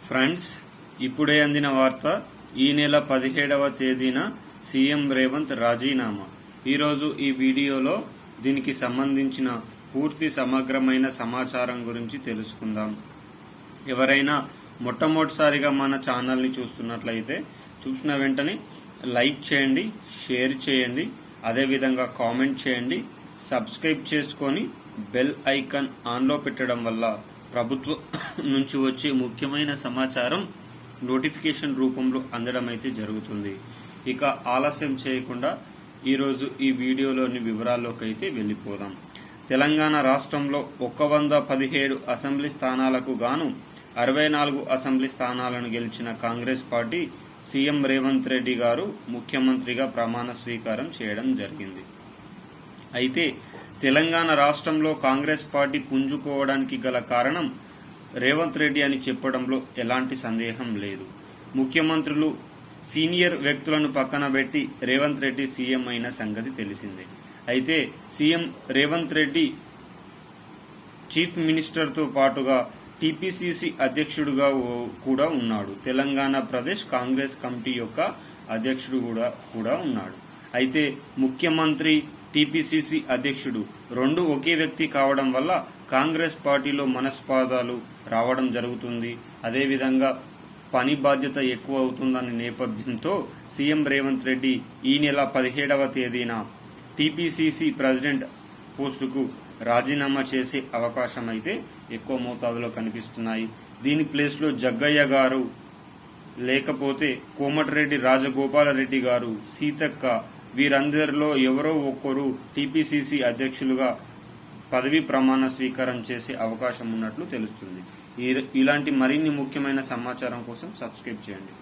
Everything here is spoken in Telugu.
ఫ్రెండ్స్, ఇప్పుడే అందిన వార్త. ఈ నెల 17వ తేదీన సీఎం రేవంత్ రాజీనామా. ఈరోజు ఈ వీడియోలో దీనికి సంబంధించిన పూర్తి సమగ్రమైన సమాచారం గురించి తెలుసుకుందాం. ఎవరైనా మొట్టమొదటిసారిగా మన ఛానల్ని చూస్తున్నట్లయితే చూసిన వెంటనే లైక్ చేయండి, షేర్ చేయండి, అదేవిధంగా కామెంట్ చేయండి, సబ్స్క్రైబ్ చేసుకొని బెల్ ఐకాన్ ఆన్లో పెట్టడం వల్ల ప్రభుత్వం నుంచి వచ్చే ముఖ్యమైన సమాచారం నోటిఫికేషన్ రూపంలో అందడం అయితే జరుగుతుంది. ఇక ఆలస్యం చేయకుండా ఈరోజు ఈ వీడియోలోని వివరాల్లోకి అయితే వెళ్ళిపోదాం. తెలంగాణ రాష్ట్రంలో 117 అసెంబ్లీ స్థానాలకు గాను 64 అసెంబ్లీ స్థానాలను గెలిచిన కాంగ్రెస్ పార్టీ సీఎం రేవంత్ రెడ్డి గారు ముఖ్యమంత్రిగా ప్రమాణ స్వీకారం చేయడం జరిగింది. అయితే తెలంగాణ రాష్ట్రంలో కాంగ్రెస్ పార్టీ పుంజుకోవడానికి గల కారణం రేవంత్ రెడ్డి అని చెప్పడంలో ఎలాంటి సందేహం లేదు. ముఖ్యమంత్రులు, సీనియర్ వ్యక్తులను పక్కన పెట్టి రేవంత్ రెడ్డి సీఎం అయిన సంగతి తెలిసిందే. అయితే సీఎం రేవంత్ రెడ్డి చీఫ్ మినిస్టర్తో పాటుగా టీపీసీసీ అధ్యక్షుడుగా కూడా ఉన్నాడు. తెలంగాణ ప్రదేశ్ కాంగ్రెస్ కమిటీ యొక్క అధ్యక్షుడు కూడా ఉన్నాడు. అయితే ముఖ్యమంత్రి, టీపీసీసీ అధ్యక్షుడు రెండు ఒకే వ్యక్తి కావడం వల్ల కాంగ్రెస్ పార్టీలో మనస్పాదాలు రావడం జరుగుతుంది. అదేవిధంగా పని బాధ్యత ఎక్కువ అవుతుందనే నేపథ్యంతో సీఎం రేవంత్ రెడ్డి ఈ నెల 17వ తేదీన టీపీసీసీ ప్రెసిడెంట్ పోస్టుకు రాజీనామా చేసే అవకాశం అయితే ఎక్కువ మోతాదులో కనిపిస్తున్నాయి. దీని ప్లేస్లో జగ్గయ్య గారు, లేకపోతే కోమటిరెడ్డి రాజగోపాలరెడ్డి గారు, సీతక్క, వీరందరిలో ఎవరో ఒక్కరు టీపీసీసీ అధ్యక్షులుగా పదవీ ప్రమాణ స్వీకారం చేసే అవకాశం ఉన్నట్లు తెలుస్తుంది. ఇలాంటి మరిన్ని ముఖ్యమైన సమాచారం కోసం సబ్స్క్రైబ్ చేయండి.